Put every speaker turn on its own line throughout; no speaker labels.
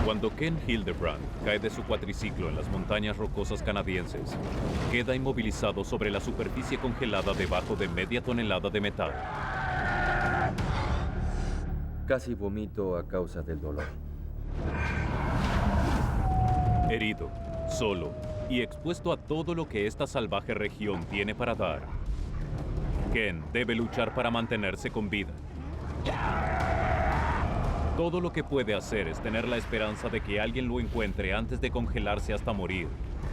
Cuando Ken Hildebrand cae de su cuatriciclo en las montañas rocosas canadienses, queda inmovilizado sobre la superficie congelada debajo de media tonelada de metal.
Casi vomito a causa del dolor.
Herido, solo y expuesto a todo lo que esta salvaje región tiene para dar, Ken debe luchar para mantenerse con vida. Todo lo que puede hacer es tener la esperanza de que alguien lo encuentre antes de congelarse hasta morir,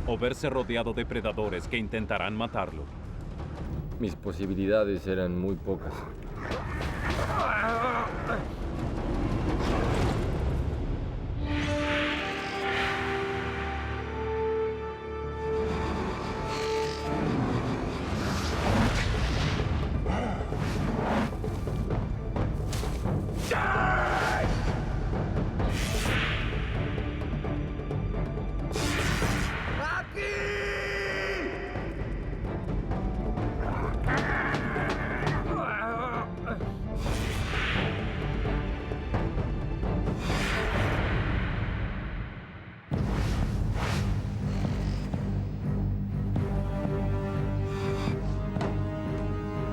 o verse rodeado de predadores que intentarán matarlo.
Mis posibilidades eran muy pocas.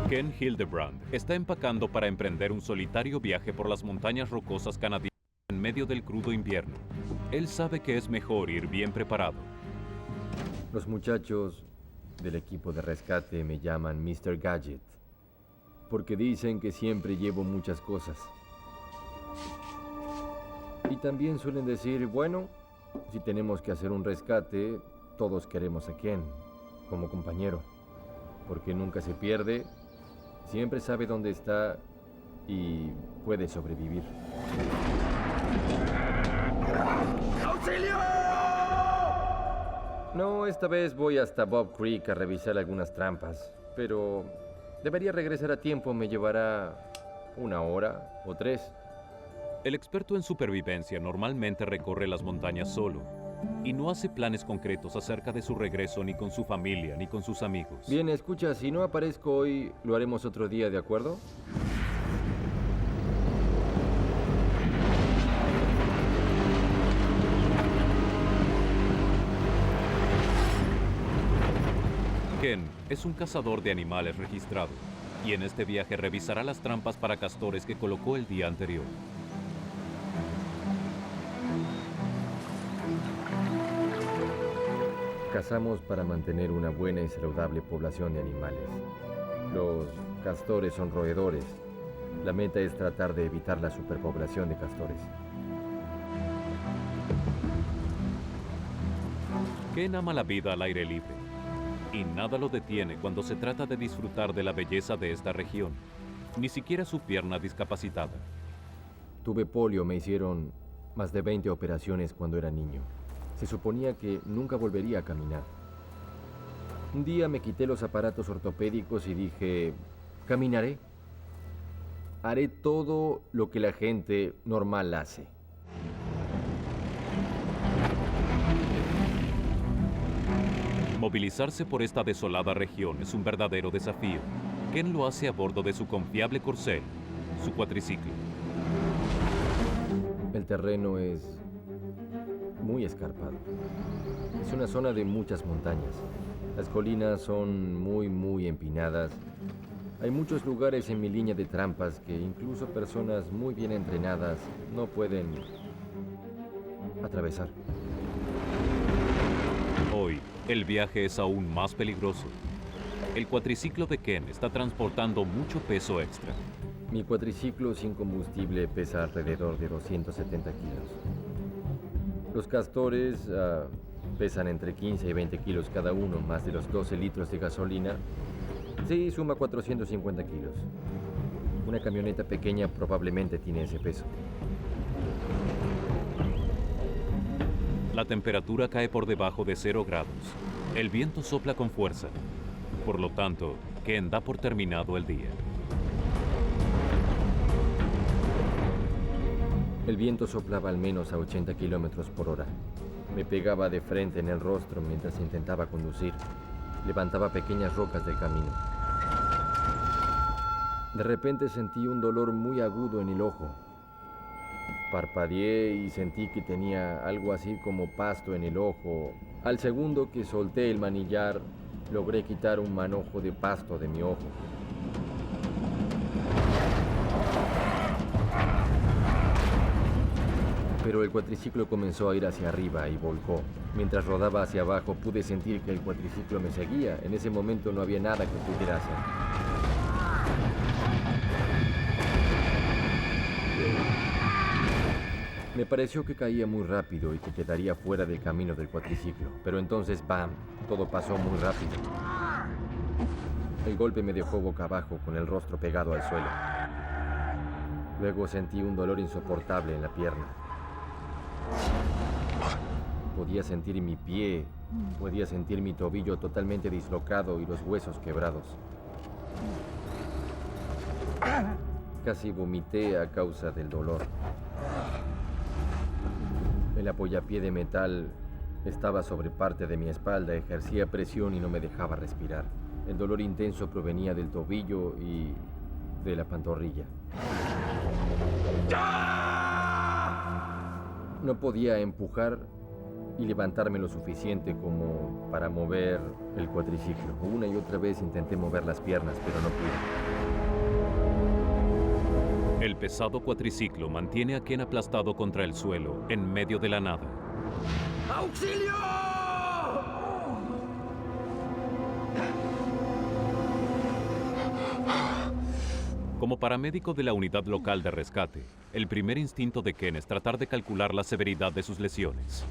Ken Hildebrand está empacando para emprender un solitario viaje por las montañas rocosas canadienses en medio del crudo invierno. Él sabe que es mejor ir bien preparado.
Los muchachos del equipo de rescate me llaman Mr. Gadget, porque dicen que siempre llevo muchas cosas. Y también suelen decir, bueno, si tenemos que hacer un rescate, todos queremos a Ken como compañero, porque nunca se pierde, siempre sabe dónde está y puede sobrevivir.
¡Auxilio!
No, esta vez voy hasta Bob Creek a revisar algunas trampas, pero debería regresar a tiempo. Me llevará 1 hora o 3.
El experto en supervivencia normalmente recorre las montañas solo y no hace planes concretos acerca de su regreso ni con su familia ni con sus amigos.
Bien, escucha, si no aparezco hoy, lo haremos otro día, ¿de acuerdo?
Ken es un cazador de animales registrado y en este viaje revisará las trampas para castores que colocó el día anterior.
Cazamos para mantener una buena y saludable población de animales. Los castores son roedores. La meta es tratar de evitar la superpoblación de castores.
Ken ama la vida al aire libre y nada lo detiene cuando se trata de disfrutar de la belleza de esta región, ni siquiera su pierna discapacitada.
Tuve polio, me hicieron más de 20 operaciones cuando era niño. Se suponía que nunca volvería a caminar. Un día me quité los aparatos ortopédicos y dije, caminaré. Haré todo lo que la gente normal hace.
Movilizarse por esta desolada región es un verdadero desafío. Ken lo hace a bordo de su confiable corcel, su cuatriciclo.
El terreno es muy escarpado. Es una zona de muchas montañas. Las colinas son muy empinadas. Hay muchos lugares en mi línea de trampas que incluso personas muy bien entrenadas no pueden atravesar.
Hoy, el viaje es aún más peligroso. El cuatriciclo de Ken está transportando mucho peso extra.
Mi cuatriciclo sin combustible pesa alrededor de 270 kilos. Los castores pesan entre 15 y 20 kilos cada uno, más de los 12 litros de gasolina. Sí, suma 450 kilos. Una camioneta pequeña probablemente tiene ese peso.
La temperatura cae por debajo de 0 grados. El viento sopla con fuerza. Por lo tanto, Ken da por terminado el día.
El viento soplaba al menos a 80 kilómetros por hora. Me pegaba de frente en el rostro mientras intentaba conducir. Levantaba pequeñas rocas del camino. De repente sentí un dolor muy agudo en el ojo. Parpadeé y sentí que tenía algo así como pasto en el ojo. Al segundo que solté el manillar, logré quitar un manojo de pasto de mi ojo. Pero el cuatriciclo comenzó a ir hacia arriba y volcó. Mientras rodaba hacia abajo, pude sentir que el cuatriciclo me seguía. En ese momento no había nada que pudiera hacer. Me pareció que caía muy rápido y que quedaría fuera del camino del cuatriciclo. Pero entonces, ¡bam!, todo pasó muy rápido. El golpe me dejó boca abajo, con el rostro pegado al suelo. Luego sentí un dolor insoportable en la pierna. Podía sentir mi pie, podía sentir mi tobillo totalmente dislocado y los huesos quebrados. Casi vomité a causa del dolor. El apoyapié de metal estaba sobre parte de mi espalda, ejercía presión y no me dejaba respirar. El dolor intenso provenía del tobillo y de la pantorrilla. No podía empujar y levantarme lo suficiente como para mover el cuatriciclo. Una y otra vez intenté mover las piernas, pero no pude.
El pesado cuatriciclo mantiene a Ken aplastado contra el suelo, en medio de la nada.
¡Auxilio!
Como paramédico de la unidad local de rescate, el primer instinto de Ken es tratar de calcular la severidad de sus lesiones.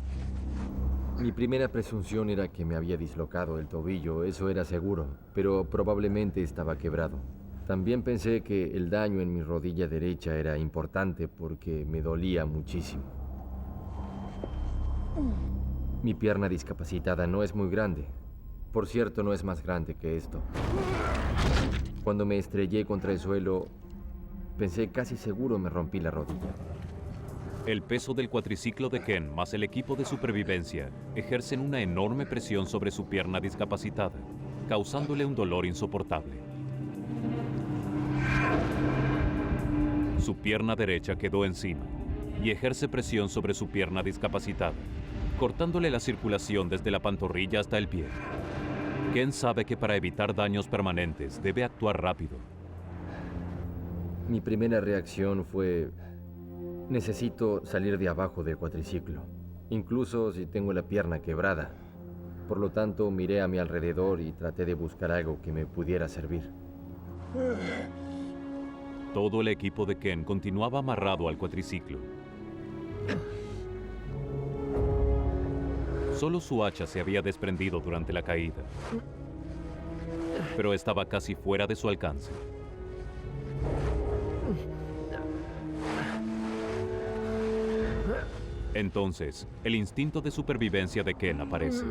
Mi primera presunción era que me había dislocado el tobillo, eso era seguro, pero probablemente estaba quebrado. También pensé que el daño en mi rodilla derecha era importante porque me dolía muchísimo. Mi pierna discapacitada no es muy grande. Por cierto, no es más grande que esto. Cuando me estrellé contra el suelo, pensé casi seguro me rompí la rodilla.
El peso del cuatriciclo de Ken más el equipo de supervivencia ejercen una enorme presión sobre su pierna discapacitada, causándole un dolor insoportable. Su pierna derecha quedó encima y ejerce presión sobre su pierna discapacitada, cortándole la circulación desde la pantorrilla hasta el pie. Ken sabe que para evitar daños permanentes debe actuar rápido.
Mi primera reacción fue: necesito salir de abajo del cuatriciclo, incluso si tengo la pierna quebrada. Por lo tanto, miré a mi alrededor y traté de buscar algo que me pudiera servir.
Todo el equipo de Ken continuaba amarrado al cuatriciclo. Solo su hacha se había desprendido durante la caída, pero estaba casi fuera de su alcance. Entonces, el instinto de supervivencia de Ken aparece.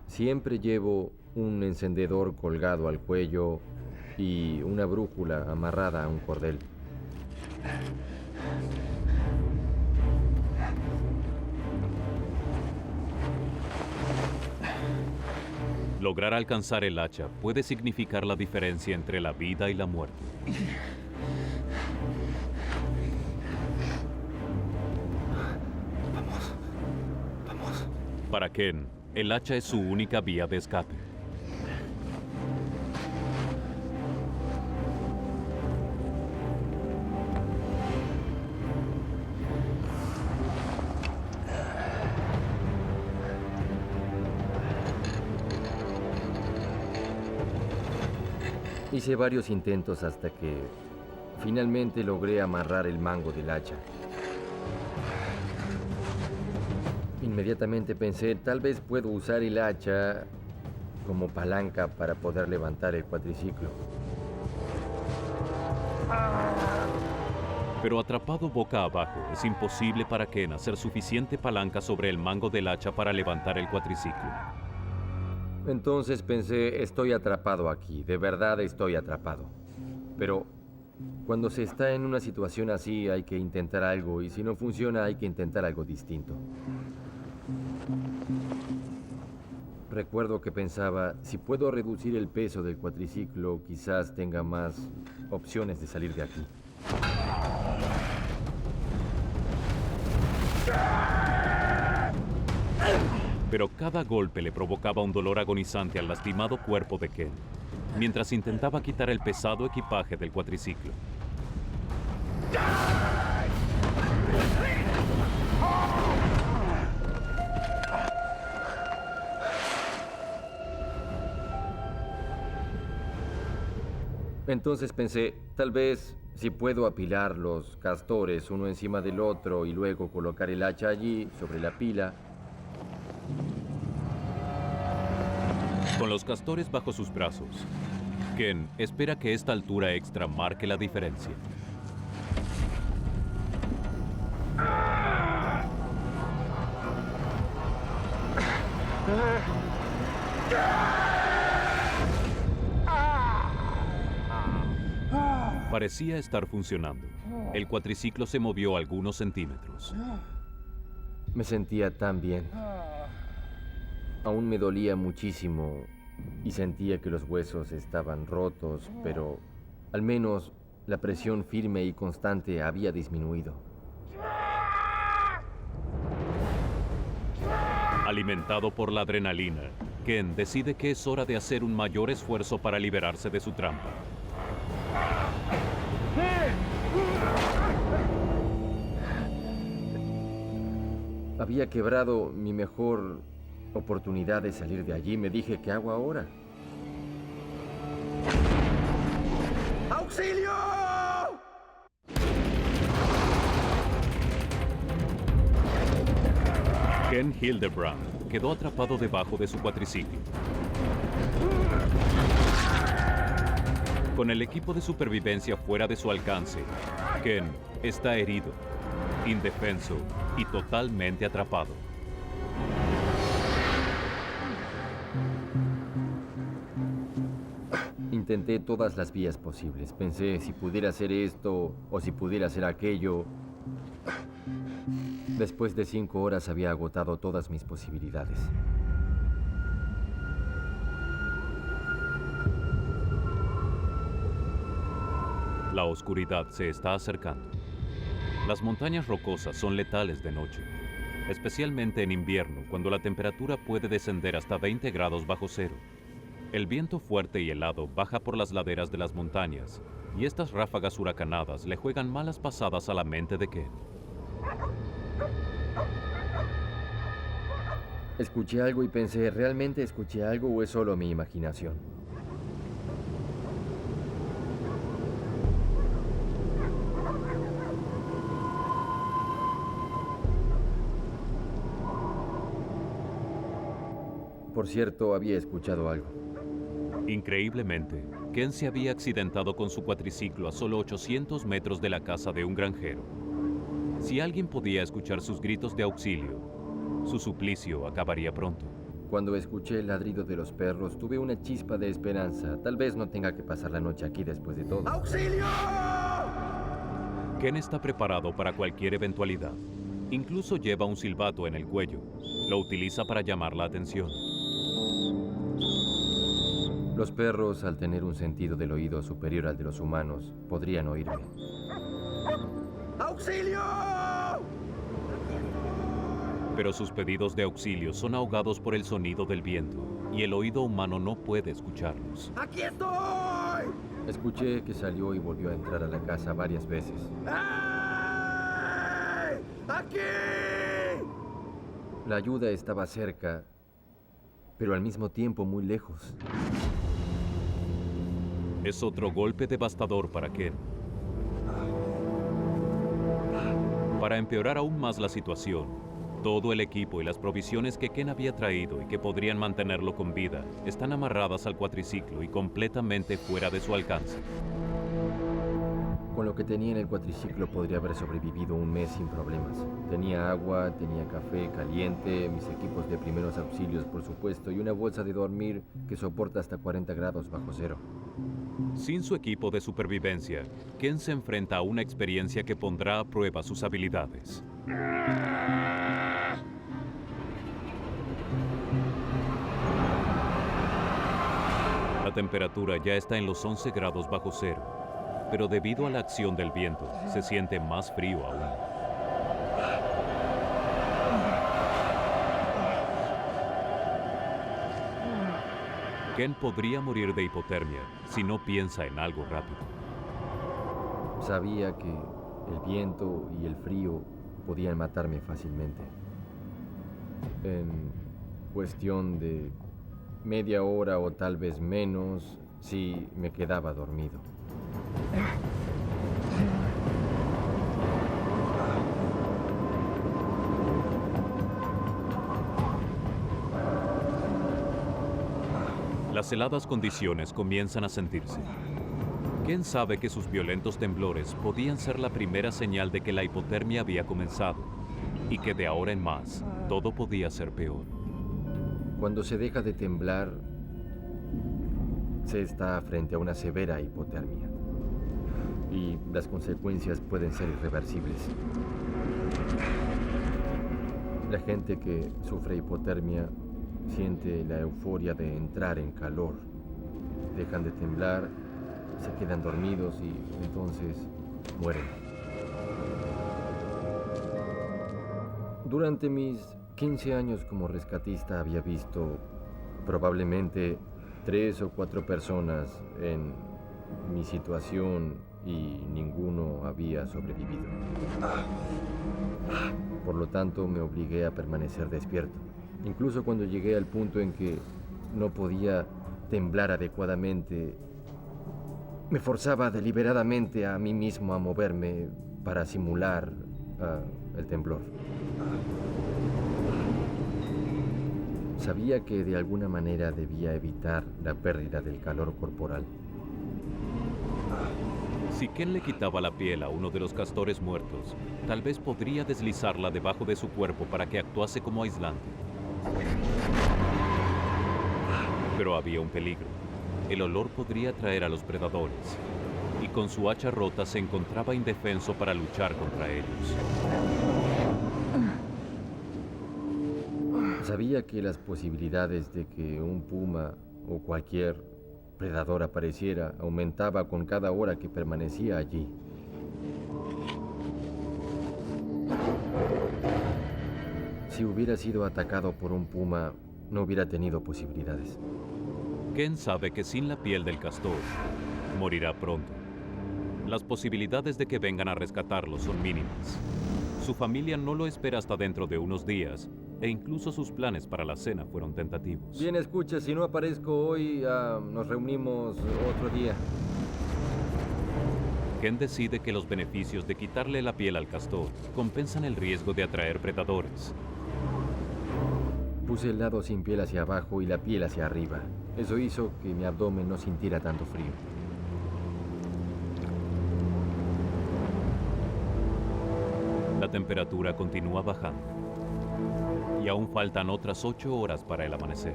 Siempre llevo un encendedor colgado al cuello y una brújula amarrada a un cordel.
Lograr alcanzar el hacha puede significar la diferencia entre la vida y la muerte.
Vamos.
Para Ken, el hacha es su única vía de escape.
Hice varios intentos hasta que finalmente logré amarrar el mango del hacha. Inmediatamente pensé, tal vez puedo usar el hacha como palanca para poder levantar el cuatriciclo.
Pero atrapado boca abajo, es imposible para Ken hacer suficiente palanca sobre el mango del hacha para levantar el cuatriciclo.
Entonces pensé, estoy atrapado aquí, de verdad estoy atrapado. Pero cuando se está en una situación así hay que intentar algo y si no funciona hay que intentar algo distinto. Recuerdo que pensaba, si puedo reducir el peso del cuatriciclo, quizás tenga más opciones de salir de aquí.
Pero cada golpe le provocaba un dolor agonizante al lastimado cuerpo de Ken, mientras intentaba quitar el pesado equipaje del cuatriciclo.
Entonces pensé, tal vez si puedo apilar los castores uno encima del otro y luego colocar el hacha allí, sobre la pila.
Con los castores bajo sus brazos, Ken espera que esta altura extra marque la diferencia. Parecía estar funcionando. El cuatriciclo se movió algunos centímetros.
Me sentía tan bien. Aún me dolía muchísimo y sentía que los huesos estaban rotos, pero al menos la presión firme y constante había disminuido.
Alimentado por la adrenalina, Ken decide que es hora de hacer un mayor esfuerzo para liberarse de su trampa.
Había quebrado mi mejor oportunidad de salir de allí. Me dije, ¿qué hago ahora?
¡Auxilio!
Ken Hildebrand quedó atrapado debajo de su cuatriciclo. Con el equipo de supervivencia fuera de su alcance, Ken está herido, indefenso y totalmente atrapado.
Intenté todas las vías posibles. Pensé si pudiera hacer esto o si pudiera hacer aquello. Después de 5 horas había agotado todas mis posibilidades.
La oscuridad se está acercando. Las montañas rocosas son letales de noche, especialmente en invierno, cuando la temperatura puede descender hasta 20 grados bajo cero. El viento fuerte y helado baja por las laderas de las montañas, y estas ráfagas huracanadas le juegan malas pasadas a la mente de Ken.
Escuché algo y pensé, ¿realmente escuché algo o es solo mi imaginación? Por cierto, había escuchado algo.
Increíblemente, Ken se había accidentado con su cuatriciclo a solo 800 metros de la casa de un granjero. Si alguien podía escuchar sus gritos de auxilio, su suplicio acabaría pronto.
Cuando escuché el ladrido de los perros, tuve una chispa de esperanza. Tal vez no tenga que pasar la noche aquí después de todo.
¡Auxilio!
Ken está preparado para cualquier eventualidad. Incluso lleva un silbato en el cuello. Lo utiliza para llamar la atención.
Los perros, al tener un sentido del oído superior al de los humanos, podrían oírme.
¡Auxilio!
Pero sus pedidos de auxilio son ahogados por el sonido del viento, y el oído humano no puede escucharlos.
¡Aquí estoy!
Escuché que salió y volvió a entrar a la casa varias veces.
¡Ay! ¡Aquí!
La ayuda estaba cerca, pero al mismo tiempo muy lejos.
Es otro golpe devastador para Ken. Para empeorar aún más la situación, todo el equipo y las provisiones que Ken había traído y que podrían mantenerlo con vida están amarradas al cuatriciclo y completamente fuera de su alcance.
Con lo que tenía en el cuatriciclo podría haber sobrevivido un mes sin problemas. Tenía agua, tenía café caliente, mis equipos de primeros auxilios, por supuesto, y una bolsa de dormir que soporta hasta 40 grados bajo cero.
Sin su equipo de supervivencia, Ken se enfrenta a una experiencia que pondrá a prueba sus habilidades. La temperatura ya está en los 11 grados bajo cero, pero debido a la acción del viento, se siente más frío aún. Ken podría morir de hipotermia si no piensa en algo rápido.
Sabía que el viento y el frío podían matarme fácilmente. En cuestión de media hora o tal vez menos, si me quedaba dormido.
Las heladas condiciones comienzan a sentirse. Ken sabe que sus violentos temblores podían ser la primera señal de que la hipotermia había comenzado y que de ahora en más todo podía ser peor.
Cuando se deja de temblar, se está frente a una severa hipotermia y las consecuencias pueden ser irreversibles. La gente que sufre hipotermia siente la euforia de entrar en calor. Dejan de temblar, se quedan dormidos y entonces mueren. Durante mis 15 años como rescatista había visto probablemente 3 o 4 personas en mi situación y ninguno había sobrevivido. Por lo tanto, me obligué a permanecer despierto. Incluso cuando llegué al punto en que no podía temblar adecuadamente, me forzaba deliberadamente a mí mismo a moverme para simular el temblor. Sabía que de alguna manera debía evitar la pérdida del calor corporal.
Si Ken le quitaba la piel a uno de los castores muertos, tal vez podría deslizarla debajo de su cuerpo para que actuase como aislante. Pero había un peligro. El olor podría atraer a los predadores, y con su hacha rota se encontraba indefenso para luchar contra ellos.
Sabía que las posibilidades de que un puma o cualquier predador apareciera aumentaba con cada hora que permanecía allí. Si hubiera sido atacado por un puma, no hubiera tenido posibilidades.
Ken sabe que sin la piel del castor, morirá pronto. Las posibilidades de que vengan a rescatarlo son mínimas. Su familia no lo espera hasta dentro de unos días, e incluso sus planes para la cena fueron tentativos.
Bien, escucha, si no aparezco hoy, nos reunimos otro día.
Ken decide que los beneficios de quitarle la piel al castor compensan el riesgo de atraer predadores.
Puse el lado sin piel hacia abajo y la piel hacia arriba. Eso hizo que mi abdomen no sintiera tanto frío.
La temperatura continúa bajando y aún faltan otras 8 horas para el amanecer.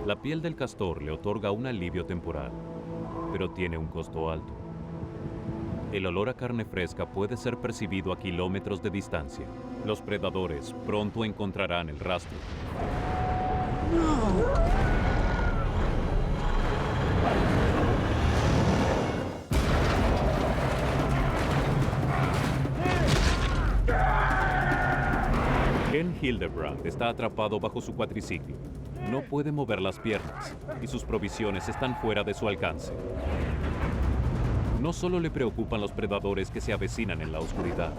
La piel del castor le otorga un alivio temporal, pero tiene un costo alto. El olor a carne fresca puede ser percibido a kilómetros de distancia. Los predadores pronto encontrarán el rastro. Ken Hildebrand está atrapado bajo su cuatriciclo. No puede mover las piernas y sus provisiones están fuera de su alcance. No solo le preocupan los predadores que se avecinan en la oscuridad.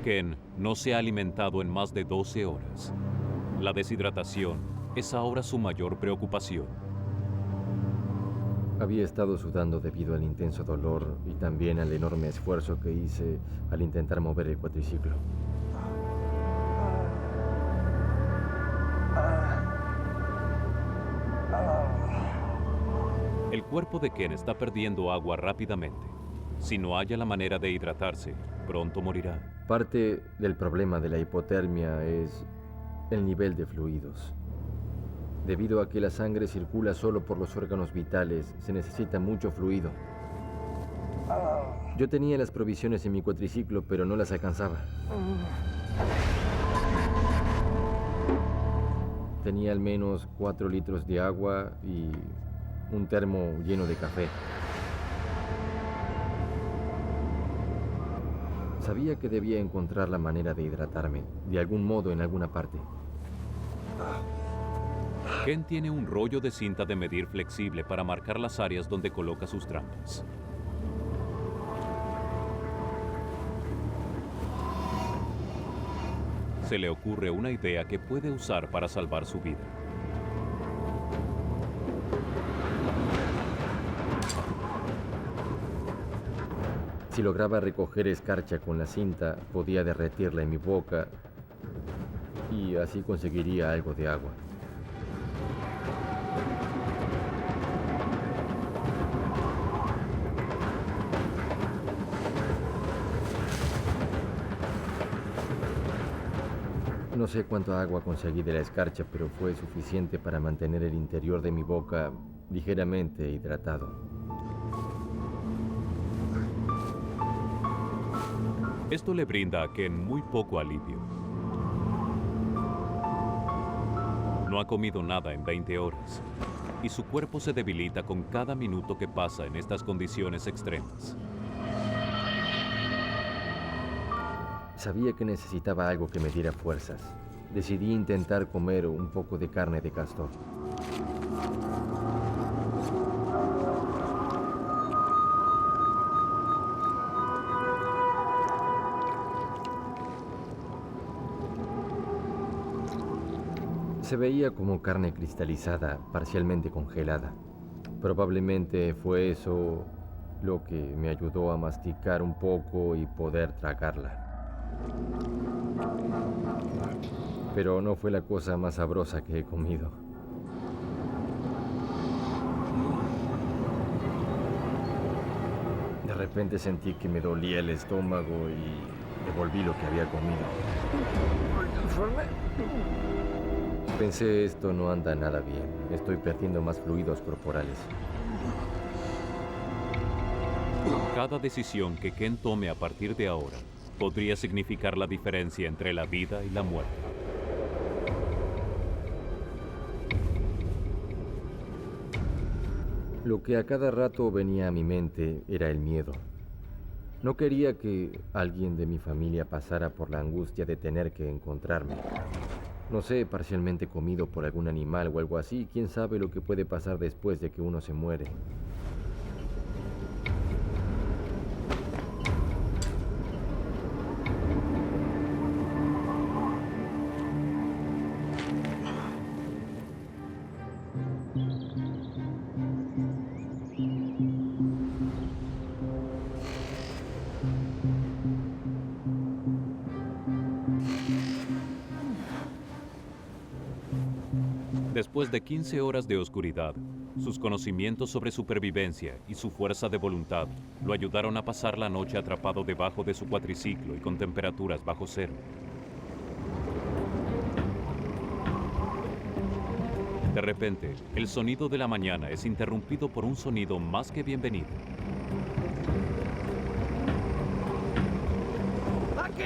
Ken no se ha alimentado en más de 12 horas. La deshidratación es ahora su mayor preocupación.
Había estado sudando debido al intenso dolor y también al enorme esfuerzo que hice al intentar mover el cuatriciclo.
El cuerpo de Ken está perdiendo agua rápidamente. Si no halla la manera de hidratarse, pronto morirá.
Parte del problema de la hipotermia es el nivel de fluidos. Debido a que la sangre circula solo por los órganos vitales, se necesita mucho fluido. Yo tenía las provisiones en mi cuatriciclo, pero no las alcanzaba. Tenía al menos 4 litros de agua y un termo lleno de café. Sabía que debía encontrar la manera de hidratarme, de algún modo en alguna parte.
Ken tiene un rollo de cinta de medir flexible para marcar las áreas donde coloca sus trampas. Se le ocurre una idea que puede usar para salvar su vida.
Si lograba recoger escarcha con la cinta, podía derretirla en mi boca y así conseguiría algo de agua. No sé cuánta agua conseguí de la escarcha, pero fue suficiente para mantener el interior de mi boca ligeramente hidratado.
Esto le brinda a Ken muy poco alivio. No ha comido nada en 20 horas y su cuerpo se debilita con cada minuto que pasa en estas condiciones extremas.
Sabía que necesitaba algo que me diera fuerzas. Decidí intentar comer un poco de carne de castor. Se veía como carne cristalizada, parcialmente congelada. Probablemente fue eso lo que me ayudó a masticar un poco y poder tragarla. Pero no fue la cosa más sabrosa que he comido. De repente sentí que me dolía el estómago y devolví lo que había comido. Pensé, esto no anda nada bien. Estoy perdiendo más fluidos corporales.
Cada decisión que Ken tome a partir de ahora podría significar la diferencia entre la vida y la muerte.
Lo que a cada rato venía a mi mente era el miedo. No quería que alguien de mi familia pasara por la angustia de tener que encontrarme. No sé, parcialmente comido por algún animal o algo así. ¿Quién sabe lo que puede pasar después de que uno se muere?
Después de 15 horas de oscuridad, sus conocimientos sobre supervivencia y su fuerza de voluntad lo ayudaron a pasar la noche atrapado debajo de su cuatriciclo y con temperaturas bajo cero. De repente, el sonido de la mañana es interrumpido por un sonido más que bienvenido.
¡Aquí!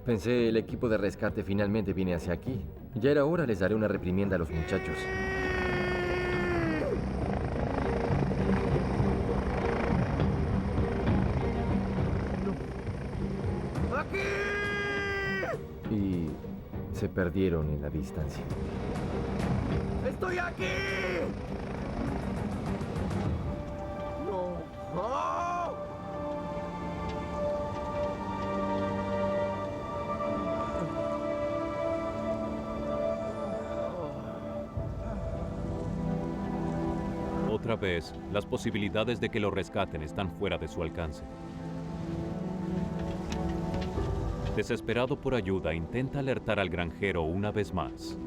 Pensé, el equipo de rescate finalmente viene hacia aquí. Ya era hora, les daré una reprimienda a los muchachos.
¡Aquí!
Y se perdieron en la distancia.
¡Estoy aquí! ¡No! ¡Oh!
Otra vez, las posibilidades de que lo rescaten están fuera de su alcance. Desesperado por ayuda, intenta alertar al granjero una vez más.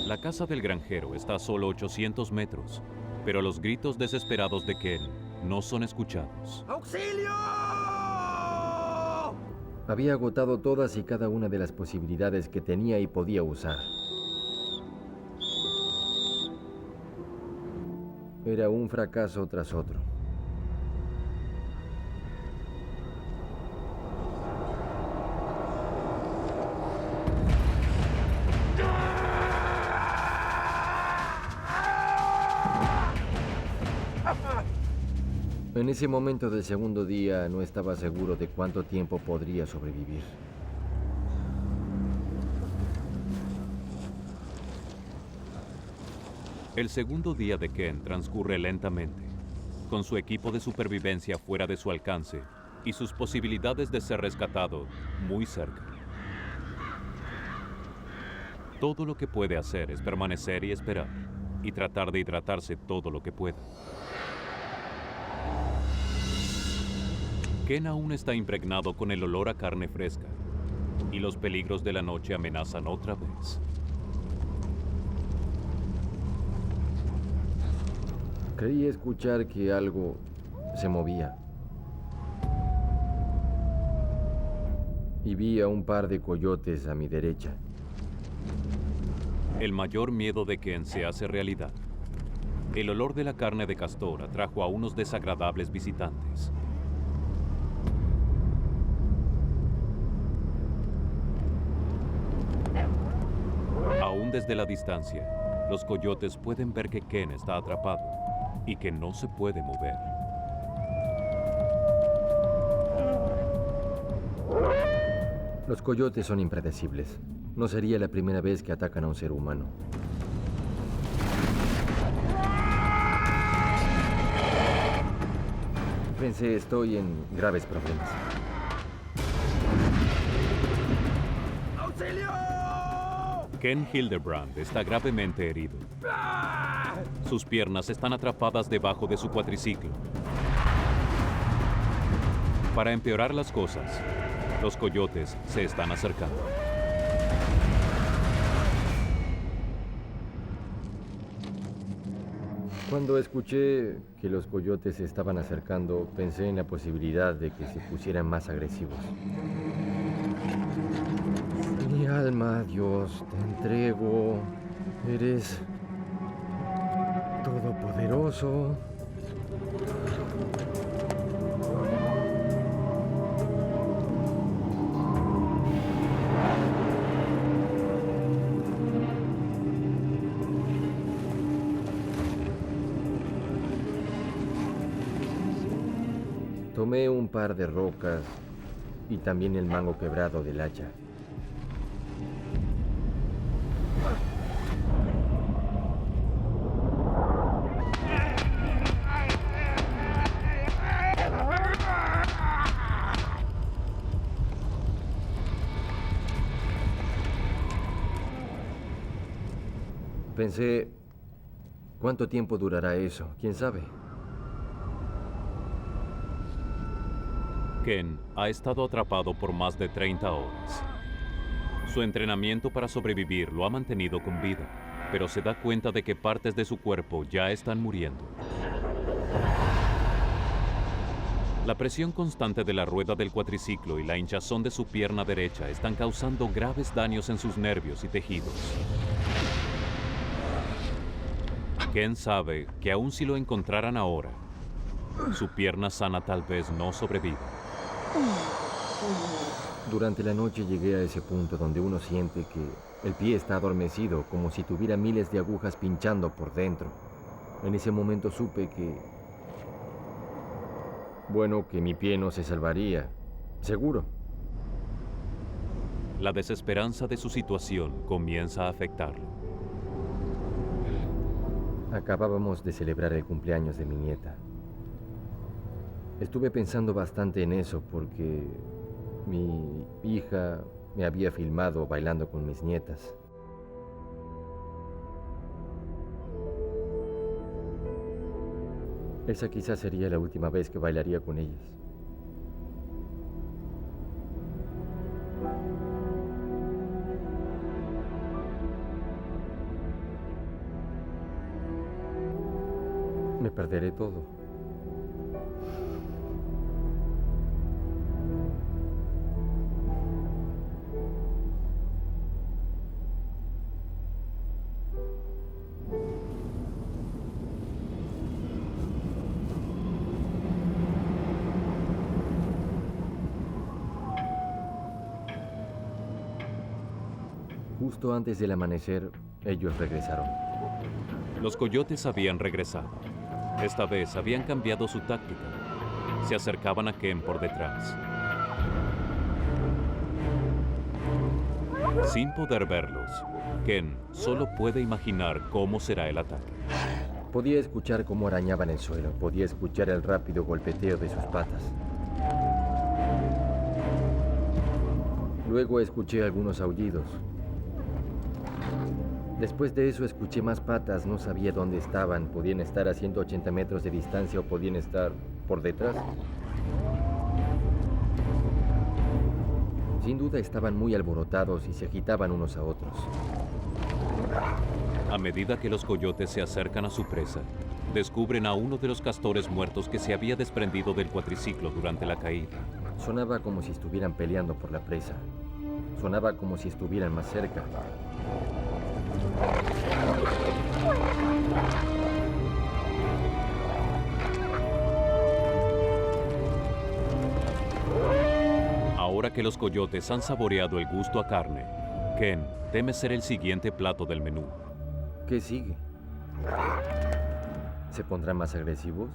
La casa del granjero está a solo 800 metros, pero los gritos desesperados de Ken no son escuchados.
¡Auxilio!
Había agotado todas y cada una de las posibilidades que tenía y podía usar. Era un fracaso tras otro. En ese momento del segundo día no estaba seguro de cuánto tiempo podría sobrevivir.
El segundo día de Ken transcurre lentamente, con su equipo de supervivencia fuera de su alcance y sus posibilidades de ser rescatado muy cerca. Todo lo que puede hacer es permanecer y esperar, y tratar de hidratarse todo lo que pueda. Ken aún está impregnado con el olor a carne fresca, y los peligros de la noche amenazan otra vez.
Creí escuchar que algo se movía. Y vi a un par de coyotes a mi derecha.
El mayor miedo de Ken se hace realidad. El olor de la carne de castor atrajo a unos desagradables visitantes. Aún desde la distancia, los coyotes pueden ver que Ken está atrapado y que no se puede mover.
Los coyotes son impredecibles. No sería la primera vez que atacan a un ser humano. Pensé, estoy en graves problemas.
¡Auxilio!
Ken Hildebrand está gravemente herido. Sus piernas están atrapadas debajo de su cuatriciclo. Para empeorar las cosas, los coyotes se están acercando.
Cuando escuché que los coyotes se estaban acercando, pensé en la posibilidad de que se pusieran más agresivos. Mi alma, Dios, te entrego. Eres todopoderoso. Tomé un par de rocas y también el mango quebrado del hacha. Pensé, ¿cuánto tiempo durará eso? ¿Quién sabe?
Ken ha estado atrapado por más de 30 horas. Su entrenamiento para sobrevivir lo ha mantenido con vida, pero se da cuenta de que partes de su cuerpo ya están muriendo. La presión constante de la rueda del cuatriciclo y la hinchazón de su pierna derecha están causando graves daños en sus nervios y tejidos. Ken sabe que aun si lo encontraran ahora, su pierna sana tal vez no sobreviva.
Durante la noche llegué a ese punto donde uno siente que el pie está adormecido, como si tuviera miles de agujas pinchando por dentro. En ese momento supe que... bueno, que mi pie no se salvaría. Seguro.
La desesperanza de su situación comienza a afectarlo.
Acabábamos de celebrar el cumpleaños de mi nieta. Estuve pensando bastante en eso porque mi hija me había filmado bailando con mis nietas. Esa quizás sería la última vez que bailaría con ellas. Me perderé todo. Justo antes del amanecer, ellos regresaron.
Los coyotes habían regresado. Esta vez habían cambiado su táctica se acercaban a Ken por detrás. Sin poder verlos, Ken solo puede imaginar cómo será el ataque.
Podía escuchar cómo arañaban el suelo. Podía escuchar el rápido golpeteo de sus patas. Luego escuché algunos aullidos. Después de eso escuché más patas. No sabía dónde estaban. Podían estar a 180 metros de distancia o podían estar por detrás. Sin duda estaban muy alborotados y se agitaban unos a otros.
A medida que los coyotes se acercan a su presa, descubren a uno de los castores muertos que se había desprendido del cuatriciclo durante la caída.
Sonaba como si estuvieran peleando por la presa. Sonaba como si estuvieran más cerca.
Ahora que los coyotes han saboreado el gusto a carne, Ken teme ser el siguiente plato del menú.
¿Qué sigue? ¿Se pondrán más agresivos?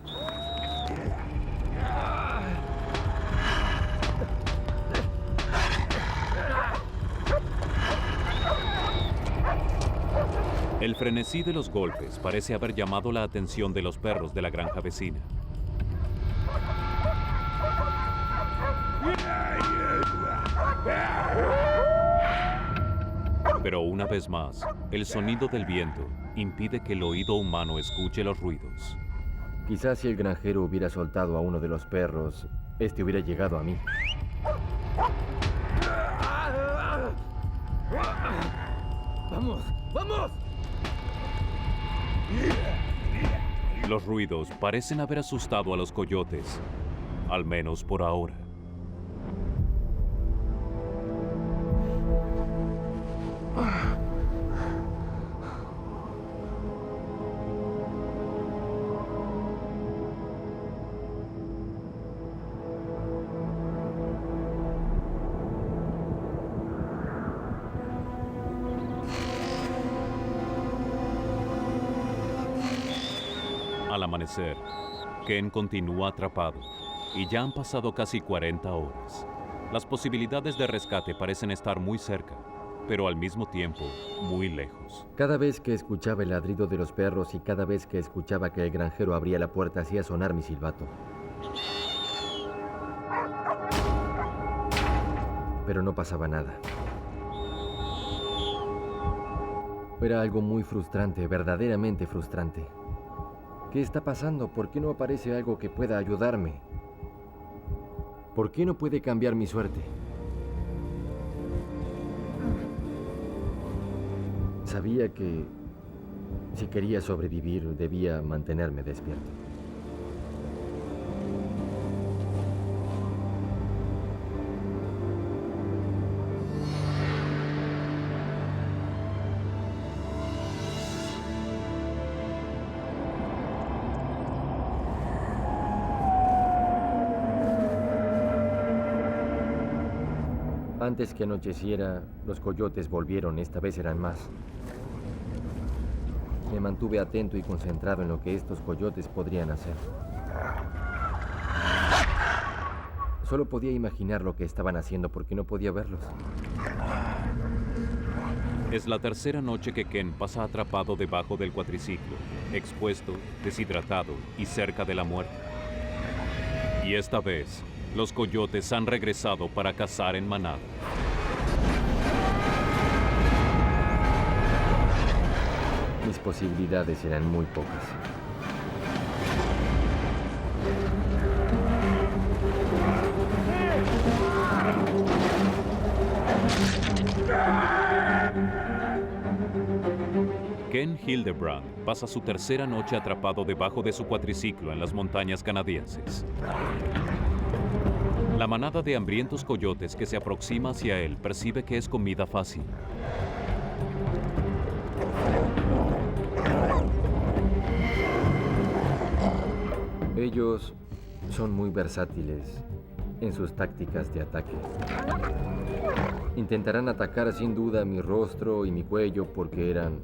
El frenesí de los golpes parece haber llamado la atención de los perros de la granja vecina. Pero una vez más, el sonido del viento impide que el oído humano escuche los ruidos.
Quizás si el granjero hubiera soltado a uno de los perros, este hubiera llegado a mí.
¡Vamos! ¡Vamos!
Los ruidos parecen haber asustado a los coyotes, al menos por ahora. Al amanecer, Ken continúa atrapado y ya han pasado casi 40 horas. Las posibilidades de rescate parecen estar muy cerca, pero al mismo tiempo muy lejos.
Cada vez que escuchaba el ladrido de los perros y cada vez que escuchaba que el granjero abría la puerta hacía sonar mi silbato. Pero no pasaba nada. Era algo muy frustrante, verdaderamente frustrante. ¿Qué está pasando? ¿Por qué no aparece algo que pueda ayudarme? ¿Por qué no puede cambiar mi suerte? Sabía que si quería sobrevivir debía mantenerme despierto. Antes que anocheciera, los coyotes volvieron. Esta vez eran más. Me mantuve atento y concentrado en lo que estos coyotes podrían hacer. Solo podía imaginar lo que estaban haciendo porque no podía verlos.
Es la tercera noche que Ken pasa atrapado debajo del cuatriciclo, expuesto, deshidratado y cerca de la muerte. Y esta vez, los coyotes han regresado para cazar en manada.
Mis posibilidades eran muy pocas.
Ken Hildebrand pasa su tercera noche atrapado debajo de su cuatriciclo en las montañas canadienses. La manada de hambrientos coyotes que se aproxima hacia él percibe que es comida fácil.
Ellos son muy versátiles en sus tácticas de ataque. Intentarán atacar sin duda mi rostro y mi cuello porque eran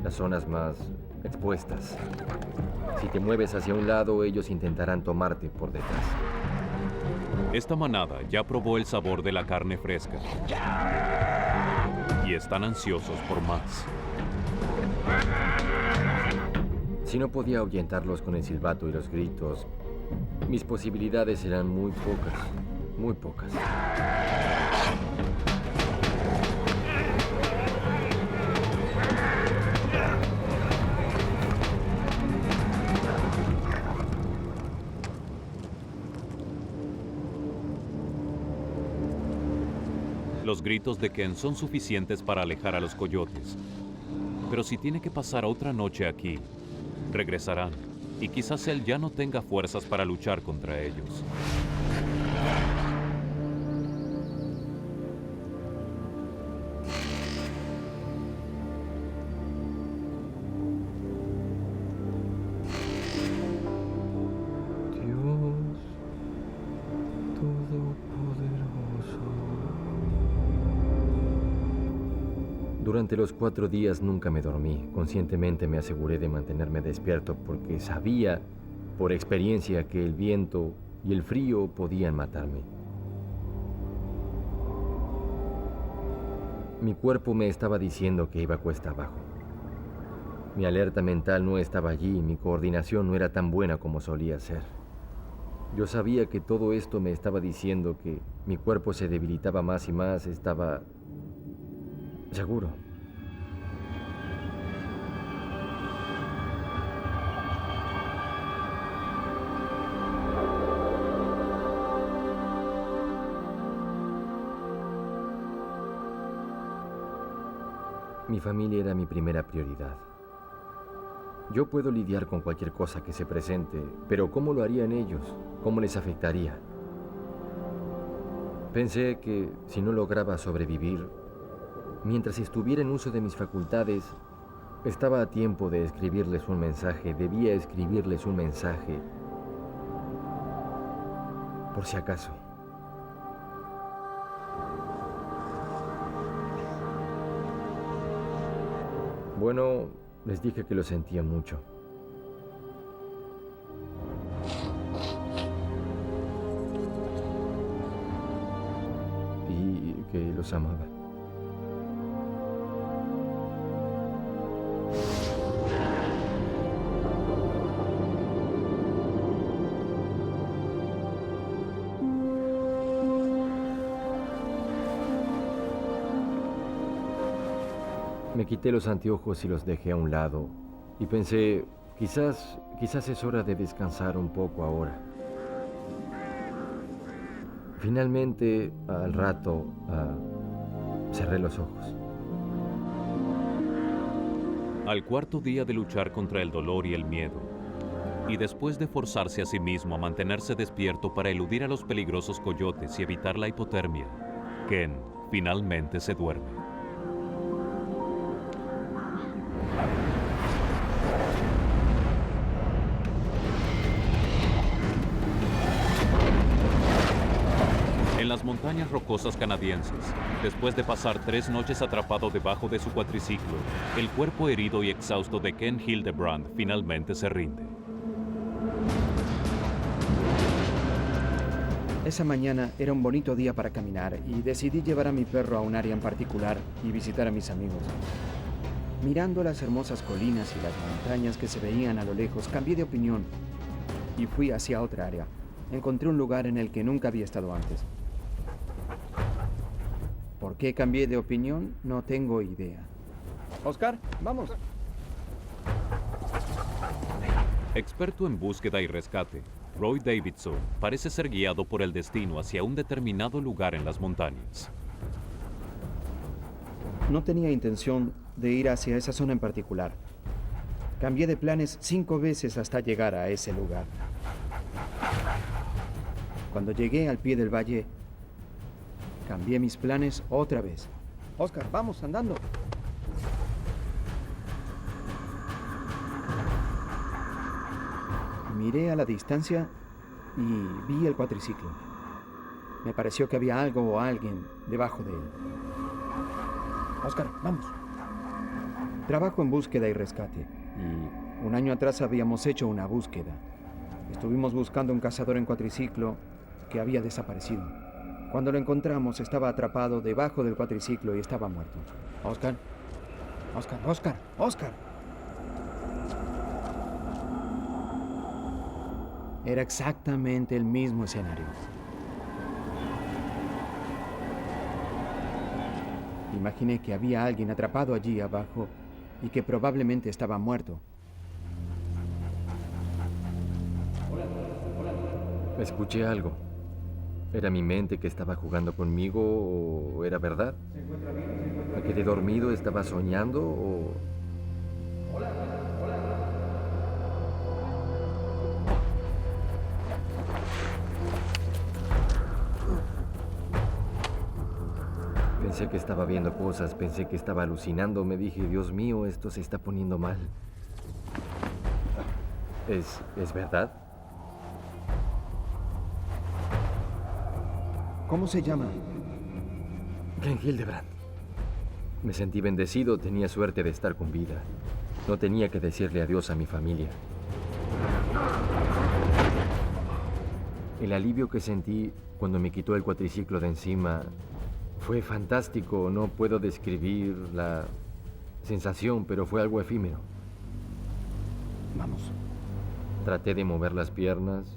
las zonas más expuestas. Si te mueves hacia un lado, ellos intentarán tomarte por detrás.
Esta manada ya probó el sabor de la carne fresca y están ansiosos por más.
Si no podía ahuyentarlos con el silbato y los gritos, mis posibilidades eran muy pocas, muy pocas.
Los gritos de Ken son suficientes para alejar a los coyotes. Pero si tiene que pasar otra noche aquí, regresarán y quizás él ya no tenga fuerzas para luchar contra ellos.
Dios Todopoderoso. Durante los 4 días nunca me dormí. Conscientemente me aseguré de mantenerme despierto porque sabía, por experiencia, que el viento y el frío podían matarme. Mi cuerpo me estaba diciendo que iba cuesta abajo. Mi alerta mental no estaba allí y mi coordinación no era tan buena como solía ser. Yo sabía que todo esto me estaba diciendo que mi cuerpo se debilitaba más y más. Estaba seguro. Mi familia era mi primera prioridad. Yo puedo lidiar con cualquier cosa que se presente, pero ¿cómo lo harían ellos? ¿Cómo les afectaría? Pensé que si no lograba sobrevivir, mientras estuviera en uso de mis facultades, estaba a tiempo de escribirles un mensaje. Debía escribirles un mensaje, por si acaso. Bueno, les dije que lo sentía mucho. Y que los amaba. Me quité los anteojos y los dejé a un lado. Y pensé, quizás es hora de descansar un poco ahora. Finalmente, al rato, cerré los ojos.
Al cuarto día de luchar contra el dolor y el miedo, y después de forzarse a sí mismo a mantenerse despierto para eludir a los peligrosos coyotes y evitar la hipotermia, Ken finalmente se duerme. En las montañas rocosas canadienses, después de pasar 3 noches atrapado debajo de su cuatriciclo, el cuerpo herido y exhausto de Ken Hildebrand finalmente se rinde.
Esa mañana era un bonito día para caminar y decidí llevar a mi perro a un área en particular y visitar a mis amigos. Mirando las hermosas colinas y las montañas que se veían a lo lejos, cambié de opinión y fui hacia otra área. Encontré un lugar en el que nunca había estado antes. ¿Por qué cambié de opinión? No tengo idea. Oscar, vamos.
Experto en búsqueda y rescate, Roy Davidson parece ser guiado por el destino hacia un determinado lugar en las montañas.
No tenía intención de ir hacia esa zona en particular. Cambié de planes 5 veces hasta llegar a ese lugar. Cuando llegué al pie del valle, cambié mis planes otra vez. Oscar, vamos, andando. Miré a la distancia y vi el cuatriciclo. Me pareció que había algo o alguien debajo de él. Oscar, vamos. Trabajo en búsqueda y rescate. Y un año atrás habíamos hecho una búsqueda. Estuvimos buscando un cazador en cuatriciclo que había desaparecido. Cuando lo encontramos, estaba atrapado debajo del cuatriciclo y estaba muerto. Oscar, Oscar, Oscar, Oscar. Era exactamente el mismo escenario. Imaginé que había alguien atrapado allí abajo y que probablemente estaba muerto.
Escuché algo. ¿Era mi mente que estaba jugando conmigo o era verdad? ¿Me quedé dormido? ¿Estaba soñando o...? Pensé que estaba viendo cosas, pensé que estaba alucinando. Me dije, Dios mío, esto se está poniendo mal. ¿Es verdad?
¿Cómo se llama?
Ken Hildebrand. Me sentí bendecido, tenía suerte de estar con vida. No tenía que decirle adiós a mi familia. El alivio que sentí cuando me quitó el cuatriciclo de encima fue fantástico. No puedo describir la sensación, pero fue algo efímero.
Vamos.
Traté de mover las piernas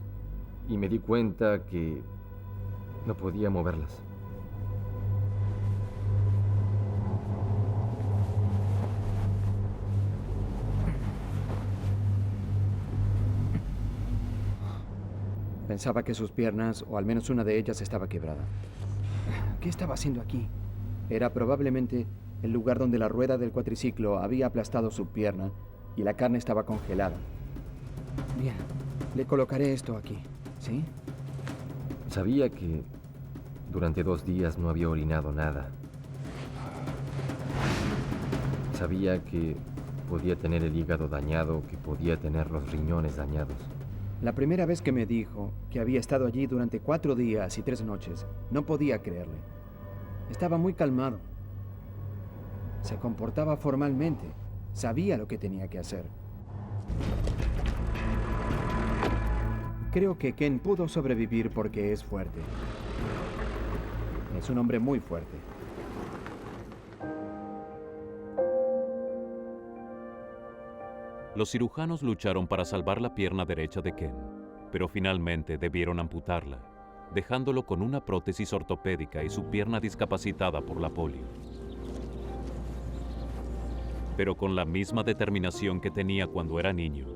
y me di cuenta que no podía moverlas.
Pensaba que sus piernas, o al menos una de ellas, estaba quebrada. ¿Qué estaba haciendo aquí? Era probablemente el lugar donde la rueda del cuatriciclo había aplastado su pierna y la carne estaba congelada. Bien, le colocaré esto aquí, ¿sí?
Sabía que durante 2 días no había orinado nada. Sabía que podía tener el hígado dañado, que podía tener los riñones dañados.
La primera vez que me dijo que había estado allí durante 4 días y 3 noches, no podía creerle. Estaba muy calmado. Se comportaba formalmente. Sabía lo que tenía que hacer. Creo que Ken pudo sobrevivir porque es fuerte. Es un hombre muy fuerte.
Los cirujanos lucharon para salvar la pierna derecha de Ken, pero finalmente debieron amputarla, dejándolo con una prótesis ortopédica y su pierna discapacitada por la polio. Pero con la misma determinación que tenía cuando era niño,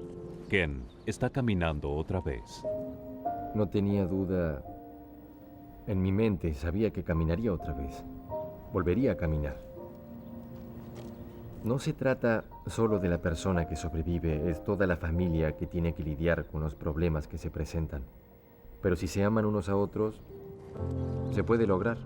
Ken está caminando otra vez.
No tenía duda. En mi mente sabía que caminaría otra vez. Volvería a caminar. No se trata solo de la persona que sobrevive, es toda la familia que tiene que lidiar con los problemas que se presentan. Pero si se aman unos a otros, se puede lograr.